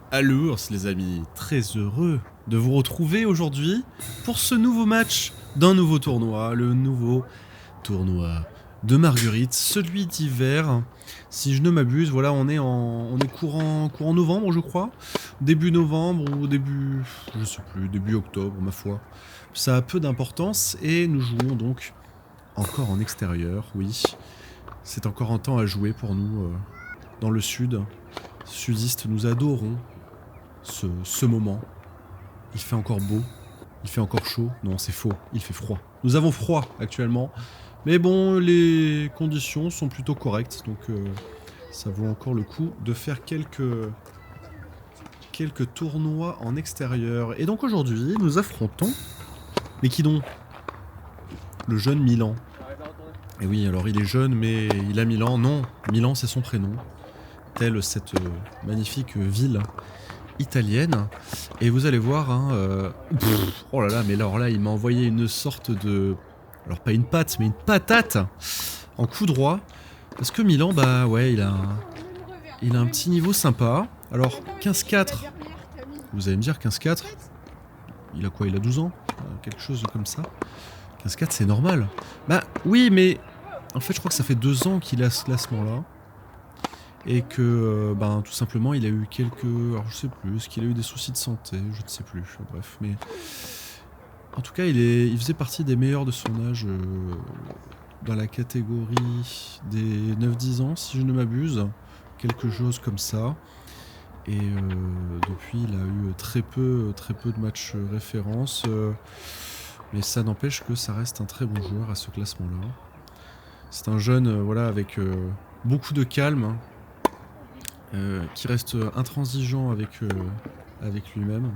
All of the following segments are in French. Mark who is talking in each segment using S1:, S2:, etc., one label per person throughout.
S1: Alors, les amis, très heureux de vous retrouver aujourd'hui pour ce nouveau match d'un nouveau tournoi, le nouveau tournoi de Marguerite, celui d'hiver. Si je ne m'abuse, voilà, on est courant novembre, je crois, début novembre ou début, je sais plus, début octobre, ma foi. Ça a peu d'importance et nous jouons donc encore en extérieur, oui. C'est encore un temps à jouer pour nous dans le sud. Sudistes, nous adorons ce moment. Il fait encore beau, il fait encore chaud. Non, c'est faux, il fait froid. Nous avons froid actuellement, mais bon, les conditions sont plutôt correctes, donc ça vaut encore le coup de faire quelques tournois en extérieur. Et donc aujourd'hui, nous affrontons... Mais qui donc? Le jeune Milan. Et oui, alors il est jeune, mais il a Milan. Non, Milan c'est son prénom. Telle cette magnifique ville italienne. Et vous allez voir, hein, oh là là, mais alors là, il m'a envoyé une sorte de... Alors pas une patte, mais une patate en coup droit. Parce que Milan, bah ouais, il a un petit niveau sympa. Alors, 15-4, vous allez me dire 15-4, il a quoi? Il a 12 ans? Quelque chose comme ça. 15-4, c'est normal. Bah oui, mais en fait, je crois que ça fait 2 ans qu'il a ce classement-là. Et que, ben, tout simplement, il a eu quelques... Alors, je sais plus, est-ce qu'il a eu des soucis de santé? Je ne sais plus, bref, mais... En tout cas, il faisait partie des meilleurs de son âge dans la catégorie des 9-10 ans, si je ne m'abuse. Quelque chose comme ça. Et depuis, il a eu très peu de matchs références. Mais ça n'empêche que ça reste un très bon joueur à ce classement-là. C'est un jeune, voilà, avec beaucoup de calme, qui reste intransigeant avec lui-même.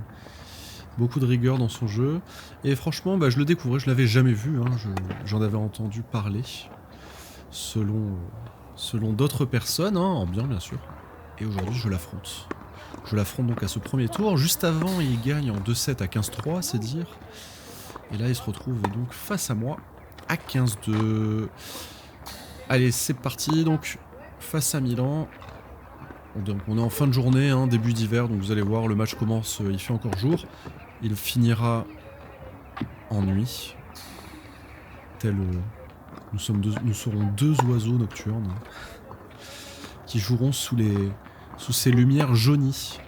S1: Beaucoup de rigueur dans son jeu. Et franchement, bah, je le découvrais, je l'avais jamais vu. Hein, j'en avais entendu parler. Selon d'autres personnes, hein, en bien sûr. Et aujourd'hui, je l'affronte. Je l'affronte donc à ce premier tour. Juste avant, il gagne en 2-7 à 15-3, c'est dire. Et là, il se retrouve donc face à moi à 15-2. Allez, c'est parti. Donc, face à Milan. Donc, on est en fin de journée, hein, début d'hiver. Donc, vous allez voir, le match commence, il fait encore jour. Il finira en nuit. Tel, nous serons deux oiseaux nocturnes qui joueront sous ces lumières jaunies.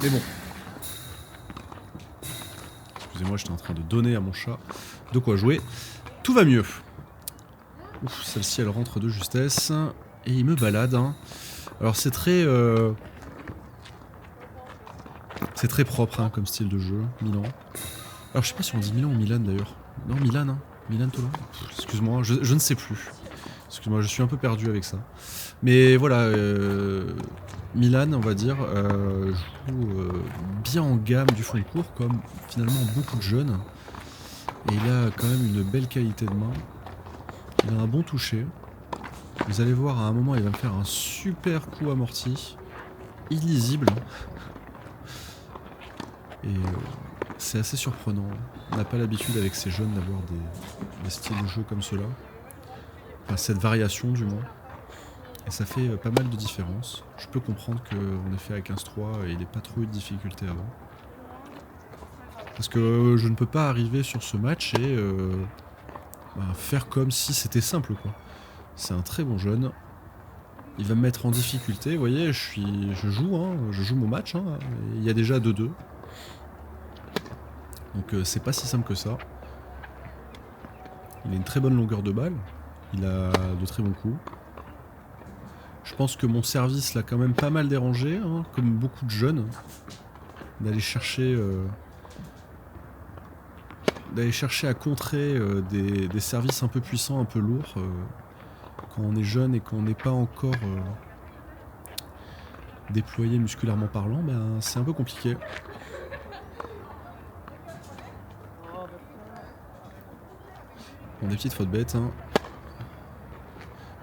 S1: Mais bon. Excusez-moi, j'étais en train de donner à mon chat de quoi jouer. Tout va mieux. Ouf, celle-ci, elle rentre de justesse. Et il me balade. Hein. Alors, c'est très propre, hein, comme style de jeu, Milan. Alors, je sais pas si on dit Milan ou Milan, d'ailleurs. Non, Milan, hein. Milan Toulon. Excuse-moi, je ne sais plus. Excuse-moi, je suis un peu perdu avec ça. Mais voilà, Milan, on va dire, joue bien en gamme du fond de cours, comme finalement beaucoup de jeunes. Et il a quand même une belle qualité de main. Il a un bon toucher. Vous allez voir, à un moment, il va me faire un super coup amorti. Illisible. Et c'est assez surprenant. On n'a pas l'habitude avec ces jeunes d'avoir des styles de jeu comme cela. Enfin, cette variation du moins. Et ça fait pas mal de différences. Je peux comprendre qu'en effet à 15-3, il n'ait pas trop eu de difficultés avant. Parce que je ne peux pas arriver sur ce match et faire comme si c'était simple, quoi. C'est un très bon jeune. Il va me mettre en difficulté. Vous voyez, je joue mon match. Hein, il y a déjà 2-2. Donc c'est pas si simple que ça. Il a une très bonne longueur de balle. Il a de très bons coups. Je pense que mon service l'a quand même pas mal dérangé, hein, comme beaucoup de jeunes. D'aller chercher à contrer des services un peu puissants, un peu lourds, quand on est jeune et qu'on n'est pas encore déployé musculairement parlant, ben, c'est un peu compliqué. Bon, des petites fautes bêtes, hein.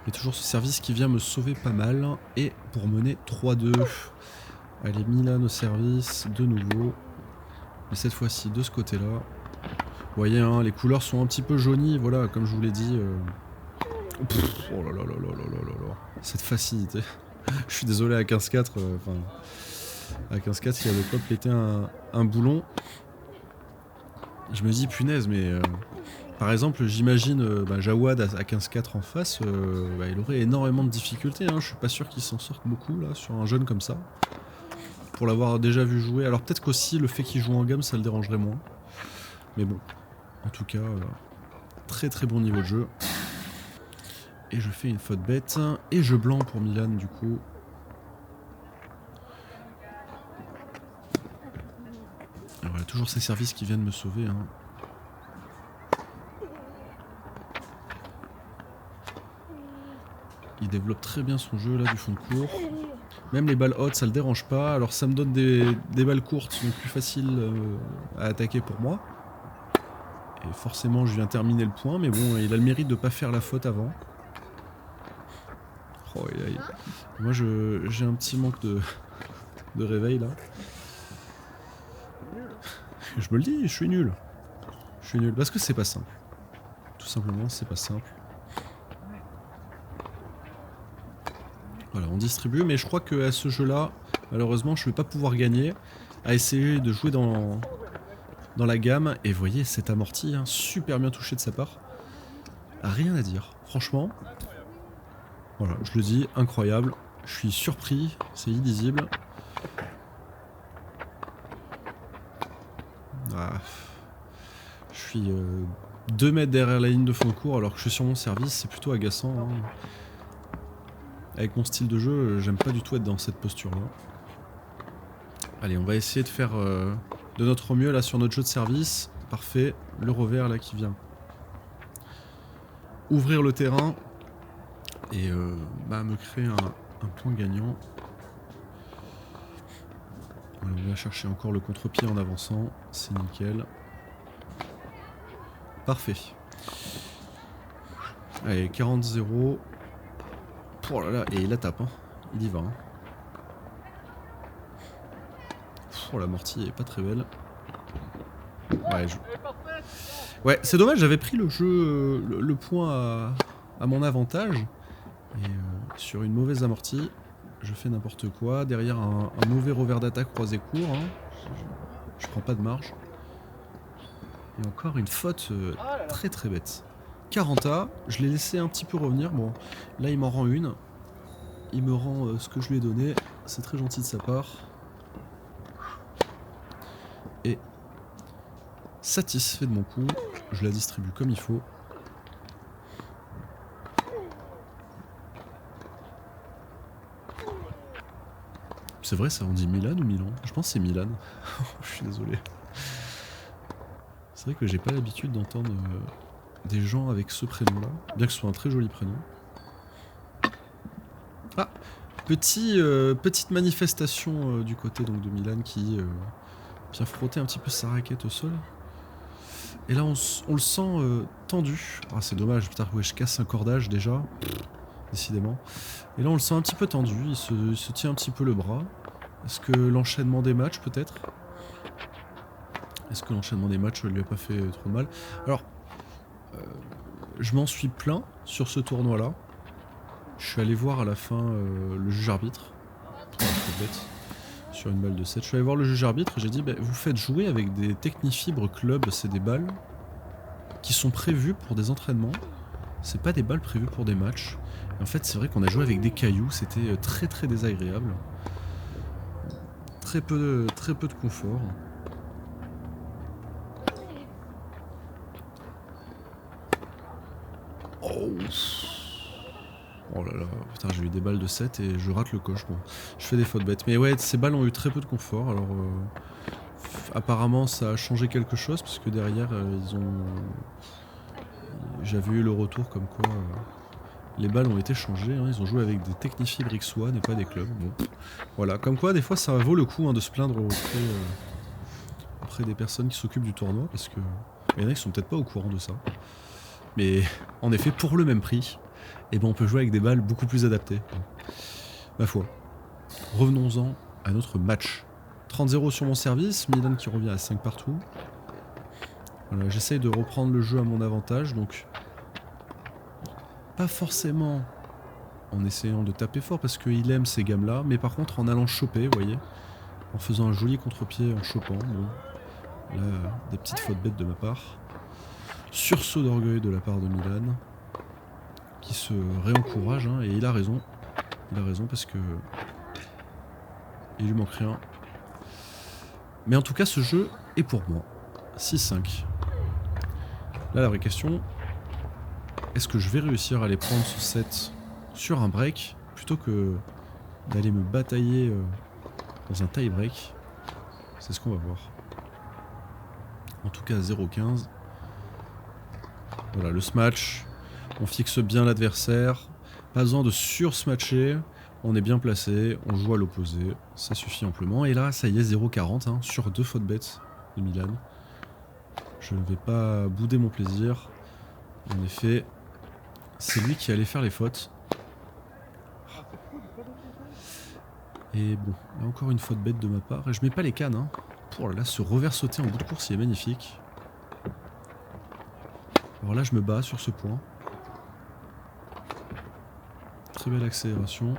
S1: Il y a toujours ce service qui vient me sauver pas mal. Et pour mener 3-2. Allez, Milan au service, de nouveau. Mais cette fois-ci, de ce côté-là. Vous voyez, hein, les couleurs sont un petit peu jaunies. Voilà, comme je vous l'ai dit. Oh là là là là là là là là. Cette facilité. Je suis désolé, à 15-4, à 15-4, il avait pas pété un boulon. Je me dis, punaise, mais... par exemple, j'imagine Jawad à 15-4 en face, il aurait énormément de difficultés. Hein. Je suis pas sûr qu'il s'en sorte beaucoup, là, sur un jeune comme ça. Pour l'avoir déjà vu jouer. Alors peut-être qu'aussi, le fait qu'il joue en gamme, ça le dérangerait moins. Mais bon, en tout cas, très très bon niveau de jeu. Et je fais une faute bête. Et je blanc pour Milan, du coup. Alors, il y a toujours ces services qui viennent me sauver. Hein. Il développe très bien son jeu, là, du fond de cours. Même les balles hautes, ça le dérange pas. Alors ça me donne des balles courtes, donc plus faciles à attaquer pour moi. Et forcément, je viens terminer le point, mais bon, il a le mérite de pas faire la faute avant. Oh, moi, j'ai un petit manque de réveil, là. Je me le dis, je suis nul. Je suis nul, parce que c'est pas simple. Tout simplement, c'est pas simple. Voilà, on distribue, mais je crois qu'à ce jeu-là, malheureusement, je vais pas pouvoir gagner. À essayer de jouer dans la gamme. Et vous voyez, cet amorti, hein, super bien touché de sa part. Rien à dire, franchement. Voilà, je le dis, incroyable. Je suis surpris, c'est illisible. Ah. Je suis 2 mètres derrière la ligne de fond de cours alors que je suis sur mon service, c'est plutôt agaçant. Hein. Avec mon style de jeu, j'aime pas du tout être dans cette posture-là. Allez, on va essayer de faire de notre mieux là sur notre jeu de service. Parfait, le revers là qui vient ouvrir le terrain et me créer un point gagnant. Voilà, on va chercher encore le contre-pied en avançant, c'est nickel. Parfait. Allez, 40-0. Oh là là, et il la tape, hein. Il y va. Hein. Oh, l'amorti est pas très belle. Ouais, c'est dommage, j'avais pris le jeu, le point à mon avantage. Et sur une mauvaise amortie, je fais n'importe quoi. Derrière un mauvais revers d'attaque croisé court. Hein. Je prends pas de marge. Et encore une faute très très bête. 40A, je l'ai laissé un petit peu revenir. Bon, là il m'en rend une. Il me rend ce que je lui ai donné. C'est très gentil de sa part. Et satisfait de mon coup, je la distribue comme il faut. C'est vrai, ça on dit Milan ou Milan? Je pense que c'est Milan. Je suis désolé. C'est vrai que j'ai pas l'habitude d'entendre des gens avec ce prénom-là, bien que ce soit un très joli prénom. Ah, petite manifestation du côté donc de Milan qui vient frotter un petit peu sa raquette au sol. Et là on le sent tendu. Ah c'est dommage, putain, ouais, je casse un cordage déjà. Décidément. Et là on le sent un petit peu tendu, il se tient un petit peu le bras. Est-ce que l'enchaînement des matchs peut-être? Est-ce que l'enchaînement des matchs lui a pas fait trop de mal? Alors, je m'en suis plaint sur ce tournoi-là. Je suis allé voir à la fin le juge arbitre. Trop bête. Sur une balle de 7. Je suis allé voir le juge arbitre et j'ai dit vous faites jouer avec des Technifibres Club, c'est des balles qui sont prévues pour des entraînements. C'est pas des balles prévues pour des matchs. Et en fait, c'est vrai qu'on a joué avec des cailloux, c'était très très désagréable. Très peu de confort. Oh là là, putain, j'ai eu des balles de 7 et je rate le coche. Bon, je fais des fautes bêtes. Mais ouais, ces balles ont eu très peu de confort. Alors, apparemment, ça a changé quelque chose parce que derrière, j'avais eu le retour comme quoi les balles ont été changées. Hein. Ils ont joué avec des Technifibres X1 et pas des clubs. Bon, voilà, comme quoi, des fois, ça vaut le coup de se plaindre auprès des personnes qui s'occupent du tournoi parce que il y en a qui sont peut-être pas au courant de ça. Mais en effet, pour le même prix, on peut jouer avec des balles beaucoup plus adaptées. Ma foi. Revenons-en à notre match. 30-0 sur mon service, Milan qui revient à 5 partout. Voilà, j'essaye de reprendre le jeu à mon avantage, donc pas forcément en essayant de taper fort parce qu'il aime ces gammes-là, mais par contre en allant choper, vous voyez, en faisant un joli contre-pied, en chopant, bon, là, des petites fautes bêtes de ma part. Sursaut d'orgueil de la part de Milan, qui se réencourage, hein, et il a raison parce que il lui manque rien. Mais en tout cas, ce jeu est pour moi. 6-5. Là, la vraie question, est-ce que je vais réussir à aller prendre ce set sur un break plutôt que d'aller me batailler dans un tie break? C'est ce qu'on va voir. En tout cas, 0-15. Voilà, le smash. On fixe bien l'adversaire. Pas besoin de sur-smatcher. On est bien placé. On joue à l'opposé. Ça suffit amplement. Et là, ça y est, 0-40 hein, sur 2 fautes bêtes de Milan. Je ne vais pas bouder mon plaisir. En effet, c'est lui qui allait faire les fautes. Et bon, là encore une faute bête de ma part. Et je mets pas les cannes. Hein. Oh là là, ce revers sauté en bout de course, il est magnifique. Alors là, je me bats sur ce point. Très belle accélération.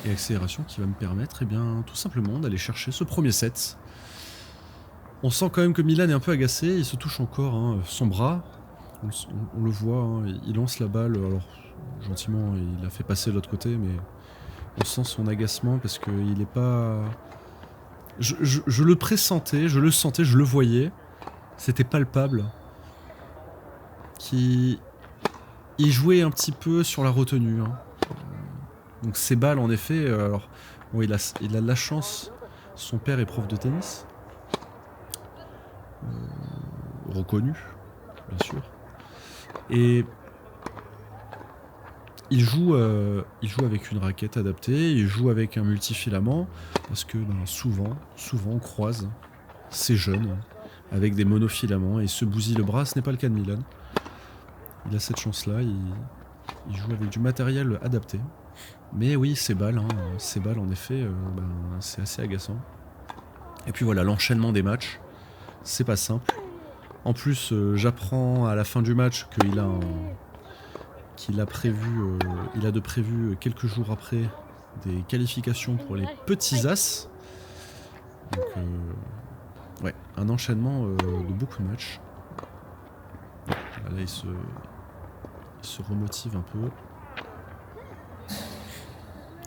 S1: Et accélération qui va me permettre, eh bien, tout simplement d'aller chercher ce premier set. On sent quand même que Milan est un peu agacé. Il se touche encore hein, son bras. On le voit, hein, il lance la balle. Alors, gentiment, il la fait passer de l'autre côté, mais on sent son agacement parce qu'il n'est pas... Je le pressentais, je le sentais, je le voyais. C'était palpable. Il jouait un petit peu sur la retenue. Hein. Donc ces balles, en effet, alors bon, il a de la chance. Son père est prof de tennis, reconnu, bien sûr. Et il joue avec une raquette adaptée. Il joue avec un multifilament parce que ben, souvent, on croise ces jeunes avec des monofilaments et se bousille le bras. Ce n'est pas le cas de Milan. Il a cette chance-là. Il joue avec du matériel adapté. Mais oui, ces balles, en effet, ben, c'est assez agaçant. Et puis voilà, l'enchaînement des matchs, c'est pas simple. En plus, j'apprends à la fin du match qu'il a de prévu quelques jours après des qualifications pour les petits as. Donc, ouais, un enchaînement de beaucoup de matchs. Là, il se remotive un peu.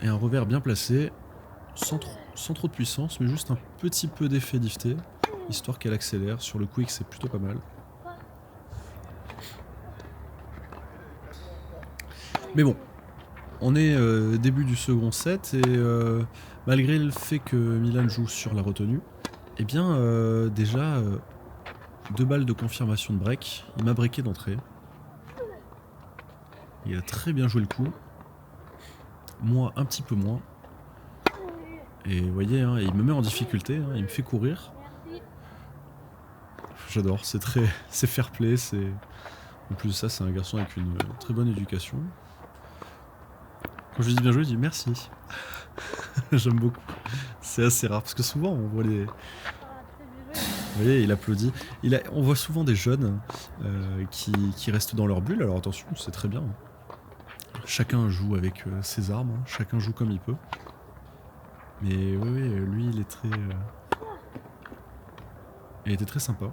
S1: Et un revers bien placé, sans trop de puissance, mais juste un petit peu d'effet lifté, histoire qu'elle accélère. Sur le quick, c'est plutôt pas mal. Mais bon, on est début du second set, et malgré le fait que Milan joue sur la retenue, eh bien, déjà, 2 balles de confirmation de break. Il m'a breaké d'entrée. Il a très bien joué le coup. Moi, un petit peu moins. Et vous voyez, hein, il me met en difficulté, hein, il me fait courir. J'adore, c'est fair play, en plus de ça, c'est un garçon avec une très bonne éducation. Quand je lui dis bien joué, je dis merci. J'aime beaucoup. C'est assez rare, parce que souvent, on voit les... Vous voyez, il applaudit. On voit souvent des jeunes qui restent dans leur bulle, alors attention, c'est très bien. Chacun joue avec ses armes, hein. Chacun joue comme il peut. Mais oui, lui, il était très sympa.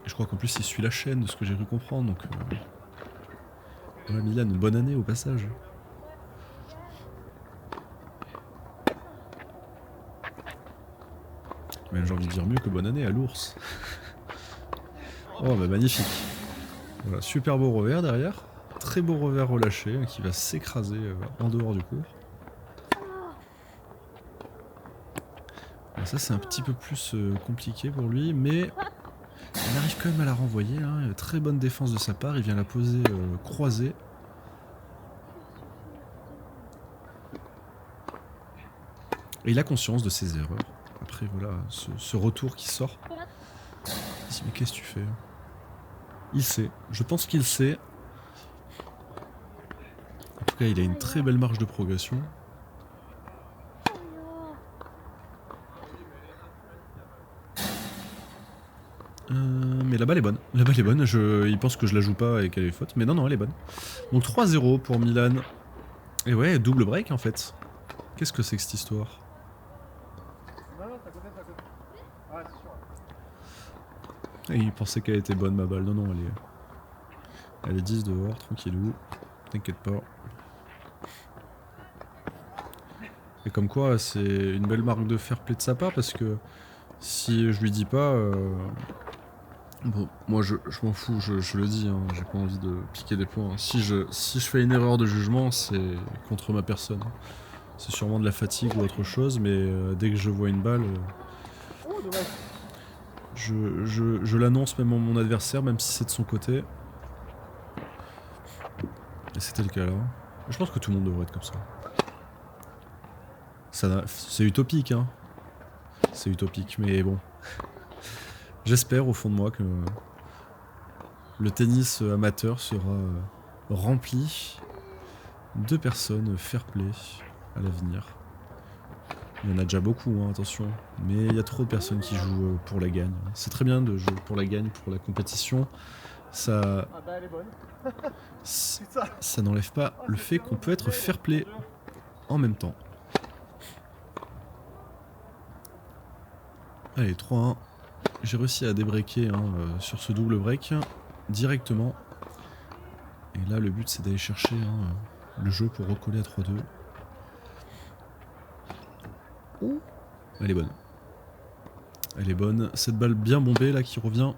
S1: Et je crois qu'en plus, il suit la chaîne, de ce que j'ai cru comprendre. Donc, ouais, Milan, une bonne année au passage. Mais j'ai envie de dire mieux que bonne année à l'ours. Oh, bah magnifique. Voilà, super beau revers derrière. Très beau revers relâché qui va s'écraser en dehors du court. Alors ça, c'est un petit peu plus compliqué pour lui, mais il arrive quand même à la renvoyer. Hein. Très bonne défense de sa part. Il vient la poser croisée. Et il a conscience de ses erreurs. Après, voilà, ce retour qui sort. Il se dit, mais qu'est-ce que tu fais? Il sait. Je pense qu'il sait. En tout cas, il a une très belle marge de progression. Mais la balle est bonne. La balle est bonne. Il pense que je la joue pas et qu'elle est faute. Mais non, non, elle est bonne. Donc 3-0 pour Milan. Et ouais, double break en fait. Qu'est-ce que c'est que cette histoire? Et il pensait qu'elle était bonne ma balle. Non, non, elle est 10 dehors, tranquillou. T'inquiète pas. Et comme quoi, c'est une belle marque de fair play de sa part parce que si je lui dis pas. Bon, moi je m'en fous, je le dis, hein, j'ai pas envie de piquer des points. Si je fais une erreur de jugement, c'est contre ma personne. C'est sûrement de la fatigue ou autre chose, mais dès que je vois une balle, je l'annonce même à mon adversaire, même si c'est de son côté. Et c'était le cas là. Je pense que tout le monde devrait être comme ça. C'est utopique, hein. C'est utopique, mais bon. J'espère au fond de moi que le tennis amateur sera rempli de personnes fair play à l'avenir. Il y en a déjà beaucoup, hein, attention, mais il y a trop de personnes qui jouent pour la gagne. C'est très bien de jouer pour la gagne, pour la compétition. Ça, ça n'enlève pas le fait qu'on peut être fair play en même temps. Allez, 3-1. J'ai réussi à débreaker sur ce double break directement. Et là, le but, c'est d'aller chercher le jeu pour recoller à 3-2. Oh, elle est bonne. Elle est bonne. Cette balle bien bombée là qui revient.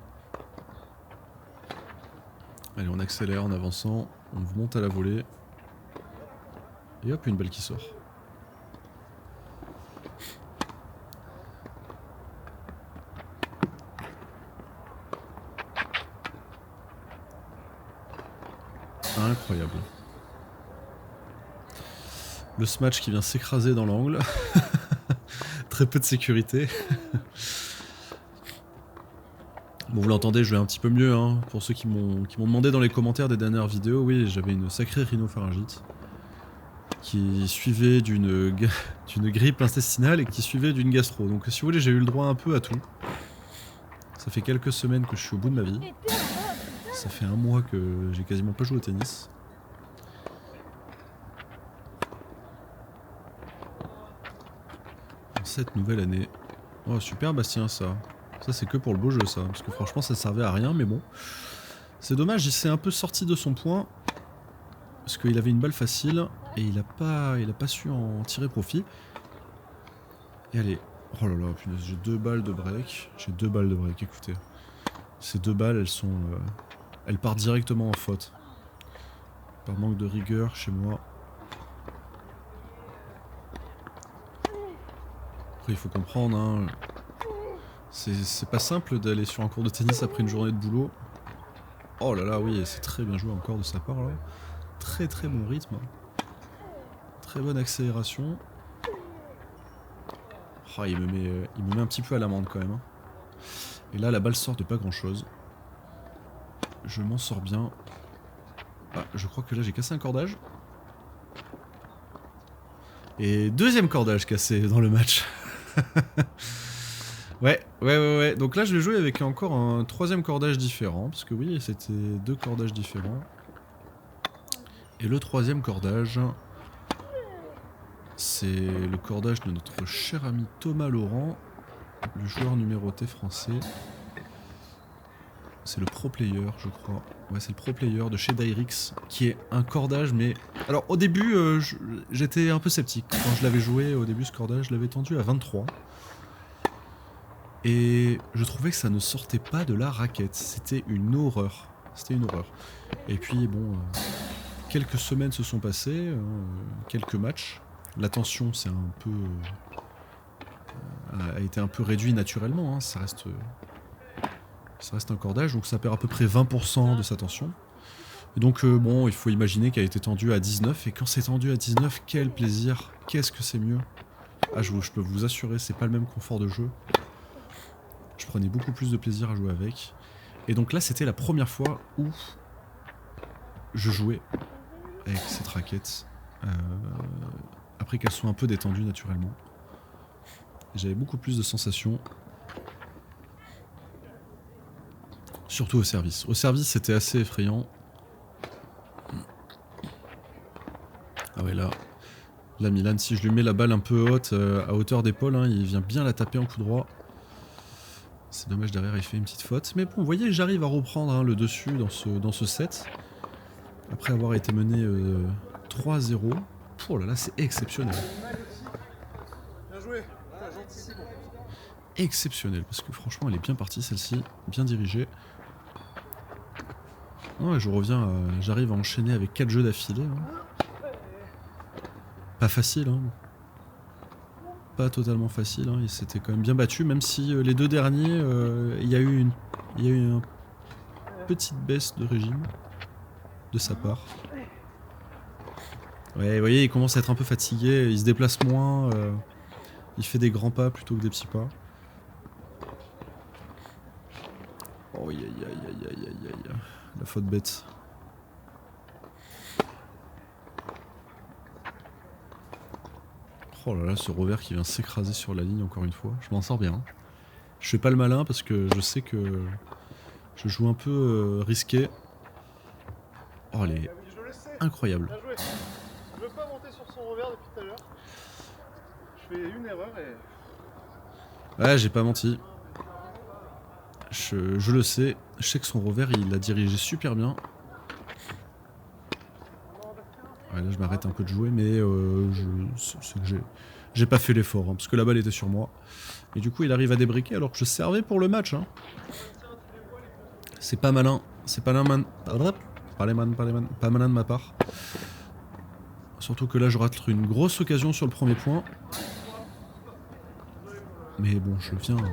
S1: Allez, on accélère en avançant. On vous monte à la volée. Et hop, une balle qui sort. Incroyable. Le smash qui vient s'écraser dans l'angle. Très peu de sécurité. Bon, vous l'entendez, je vais un petit peu mieux, hein. Pour ceux qui m'ont demandé dans les commentaires des dernières vidéos, oui, j'avais une sacrée rhinopharyngite qui suivait d'une grippe intestinale et qui suivait d'une gastro. Donc si vous voulez, j'ai eu le droit un peu à tout. Ça fait quelques semaines que je suis au bout de ma vie. Ça fait un mois que j'ai quasiment pas joué au tennis. Dans cette nouvelle année. Oh super Bastien ça. Ça c'est que pour le beau jeu ça. Parce que franchement ça servait à rien mais bon. C'est dommage, il s'est un peu sorti de son point. Parce qu'il avait une balle facile. Et il a pas su en tirer profit. Et allez. Oh là là, punaise, j'ai 2 balles de break. J'ai 2 balles de break, écoutez. Ces 2 balles elles sont... elles partent directement en faute. Par manque de rigueur chez moi. Après il faut comprendre, hein. C'est pas simple d'aller sur un cours de tennis après une journée de boulot. Oh là là, oui, c'est très bien joué encore de sa part là. Très très bon rythme. Très bonne accélération. Oh, il me met un petit peu à l'amende quand même. Hein. Et là, la balle sort de pas grand chose. Je m'en sors bien. Ah, je crois que là j'ai cassé un cordage. Et deuxième cordage cassé dans le match. Ouais. Donc là je vais jouer avec encore un troisième cordage différent. Parce que oui, c'était 2 cordages différents. Et le troisième cordage, c'est le cordage de notre cher ami Thomas Laurent, le joueur numéroté français. C'est le pro player, je crois. Ouais, c'est le pro player de chez Dyrix, qui est un cordage, mais... Alors, au début, j'étais un peu sceptique. Quand je l'avais joué, au début, ce cordage, je l'avais tendu à 23. Et je trouvais que ça ne sortait pas de la raquette. C'était une horreur. C'était une horreur. Et puis, bon... quelques semaines se sont passées, quelques matchs. La tension s'est un peu... a été un peu réduite naturellement, hein. Ça reste un cordage, donc ça perd à peu près 20% de sa tension. Et donc bon, il faut imaginer qu'elle a été tendue à 19, et quand c'est tendu à 19, quel plaisir, qu'est-ce que c'est mieux. Ah, je peux vous assurer, c'est pas le même confort de jeu. Je prenais beaucoup plus de plaisir à jouer avec. Et donc là, c'était la première fois où je jouais avec cette raquette, après qu'elle soit un peu détendue naturellement. J'avais beaucoup plus de sensations. Surtout au service. Au service, c'était assez effrayant. Ah ouais, là, Milan, si je lui mets la balle un peu haute, à hauteur d'épaule, hein, il vient bien la taper en coup droit. C'est dommage, derrière, il fait une petite faute. Mais bon, vous voyez, j'arrive à reprendre hein, le dessus dans ce set. Après avoir été mené 3-0. Oh là là, c'est exceptionnel. Exceptionnel, parce que franchement, elle est bien partie, celle-ci. Bien dirigée. Ouais, je reviens, j'arrive à enchaîner avec 4 jeux d'affilée. Hein. Pas facile, hein. Pas totalement facile, hein. Il s'était quand même bien battu, même si les deux derniers, il y a eu une petite baisse de régime de sa part. Ouais, vous voyez, il commence à être un peu fatigué, il se déplace moins, il fait des grands pas plutôt que des petits pas. Oh, aïe aïe aïe aïe aïe aïe, la faute bête. Oh là là, ce revers qui vient s'écraser sur la ligne encore une fois. Je m'en sors bien. Je fais pas le malin parce que je sais que je joue un peu risqué. Oh, elle est incroyable.
S2: Je veux pas monter sur son revers depuis tout à l'heure. Je fais une erreur et...
S1: Ouais, j'ai pas menti. Je le sais. Je sais que son revers, il l'a dirigé super bien. Ouais, là, je m'arrête un peu de jouer, mais c'est que j'ai pas fait l'effort, hein, parce que la balle était sur moi. Et du coup, il arrive à débriquer alors que je servais pour le match. Hein. C'est pas malin. C'est pas malin. Pas malin de ma part. Surtout que là, je rate une grosse occasion sur le premier point. Mais bon, je viens le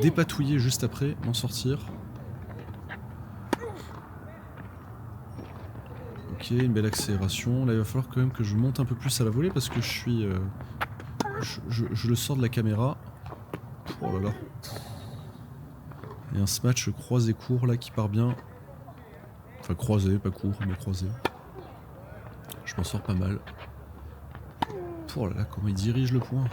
S1: dépatouiller juste après, m'en sortir. Ok, une belle accélération. Là, il va falloir quand même que je monte un peu plus à la volée parce que je suis... je le sors de la caméra. Oh là là. Il y a un smash croisé court là qui part bien. Enfin croisé, pas court, mais croisé. Je m'en sors pas mal. Oh là là, comment il dirige le point.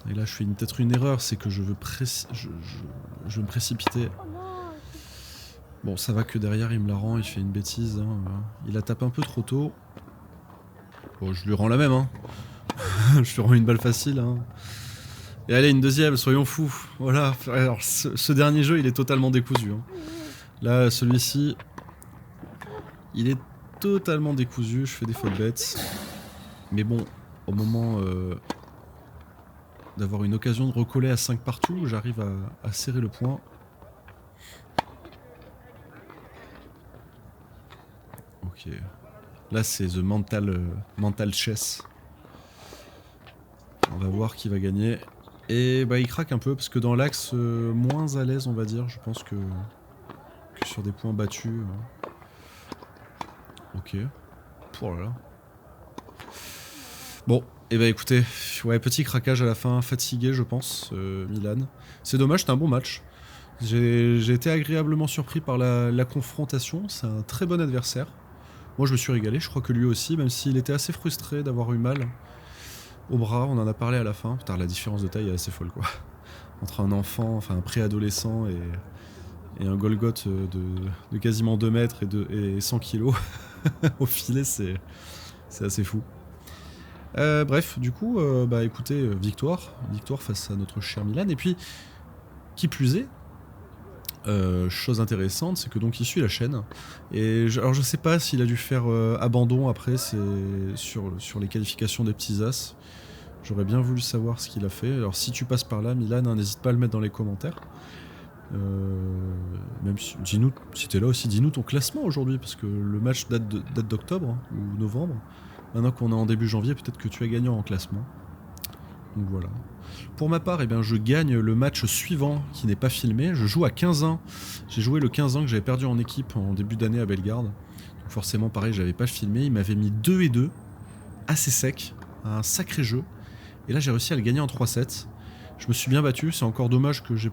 S1: Et là je fais peut-être une erreur, c'est que je veux me précipiter. Bon, ça va que derrière il me la rend, il fait une bêtise. Hein. Il la tape un peu trop tôt. Bon, je lui rends la même. Hein. Je lui rends une balle facile. Hein. Et allez, une deuxième, soyons fous. Voilà. Alors, ce dernier jeu, il est totalement décousu. Hein. Là, celui-ci, il est totalement décousu. Je fais des fautes bêtes. Mais bon, au moment d'avoir une occasion de recoller à 5 partout, j'arrive à serrer le point. Ok. Là, c'est the mental chess. On va voir qui va gagner. Et bah, il craque un peu parce que dans l'axe, moins à l'aise, on va dire. Je pense que sur des points battus. Ok. Oh là là. Bon, et bah écoutez, ouais, petit craquage à la fin, fatigué, je pense, Milan. C'est dommage, c'était un bon match. J'ai été agréablement surpris par la confrontation. C'est un très bon adversaire. Moi, je me suis régalé. Je crois que lui aussi, même s'il était assez frustré d'avoir eu mal au bras, on en a parlé à la fin. Putain, la différence de taille est assez folle, quoi. Entre un enfant, enfin un préadolescent et un Golgoth de quasiment 2 mètres et 100 kilos au filet, c'est assez fou. Bref, du coup, bah écoutez, victoire face à notre cher Milan. Et puis, qui plus est, chose intéressante, c'est que donc il suit la chaîne. Et alors je sais pas s'il a dû faire abandon après, c'est sur les qualifications des petits as. J'aurais bien voulu savoir ce qu'il a fait. Alors si tu passes par là, Milan, hein, n'hésite pas à le mettre dans les commentaires. Même si, dis-nous, si t'es là aussi, dis-nous ton classement aujourd'hui, parce que le match date d'octobre hein, ou novembre. Maintenant qu'on est en début janvier, peut-être que tu es gagnant en classement. Donc voilà. Pour ma part, eh bien, je gagne le match suivant qui n'est pas filmé. Je joue à 15-1. J'ai joué le 15-1 que j'avais perdu en équipe en début d'année à Bellegarde. Donc forcément, pareil, je n'avais pas filmé. Il m'avait mis 2-2, assez sec, un sacré jeu. Et là, j'ai réussi à le gagner en 3-7. Je me suis bien battu. C'est encore dommage que je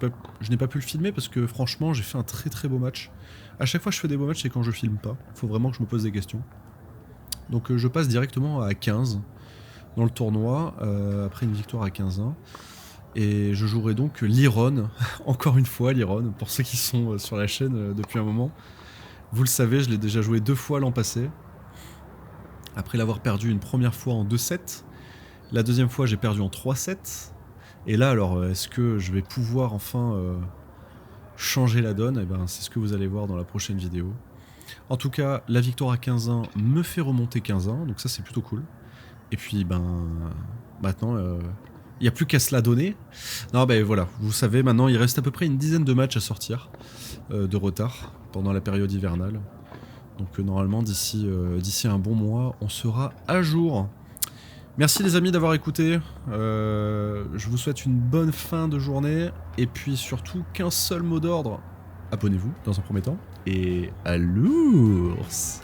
S1: n'ai pas pu le filmer parce que franchement, j'ai fait un très très beau match. À chaque fois que je fais des beaux matchs, c'est quand je filme pas. Il faut vraiment que je me pose des questions. Donc je passe directement à 15 dans le tournoi, après une victoire à 15-1. Et je jouerai donc Liron, encore une fois Liron, pour ceux qui sont sur la chaîne depuis un moment. Vous le savez, je l'ai déjà joué 2 fois l'an passé. Après l'avoir perdu une première fois en 2-7. La deuxième fois, j'ai perdu en 3-7. Et là, alors, est-ce que je vais pouvoir enfin changer la donne? Eh ben, c'est ce que vous allez voir dans la prochaine vidéo. En tout cas, la victoire à 15-1 me fait remonter 15-1, donc ça c'est plutôt cool. Et puis, ben, maintenant, il n'y a plus qu'à se la donner. Non, ben voilà, vous savez, maintenant il reste à peu près une dizaine de matchs à sortir de retard pendant la période hivernale. Donc normalement, d'ici un bon mois, on sera à jour. Merci les amis d'avoir écouté. Je vous souhaite une bonne fin de journée. Et puis surtout, qu'un seul mot d'ordre. Abonnez-vous dans un premier temps. Et à l'ours!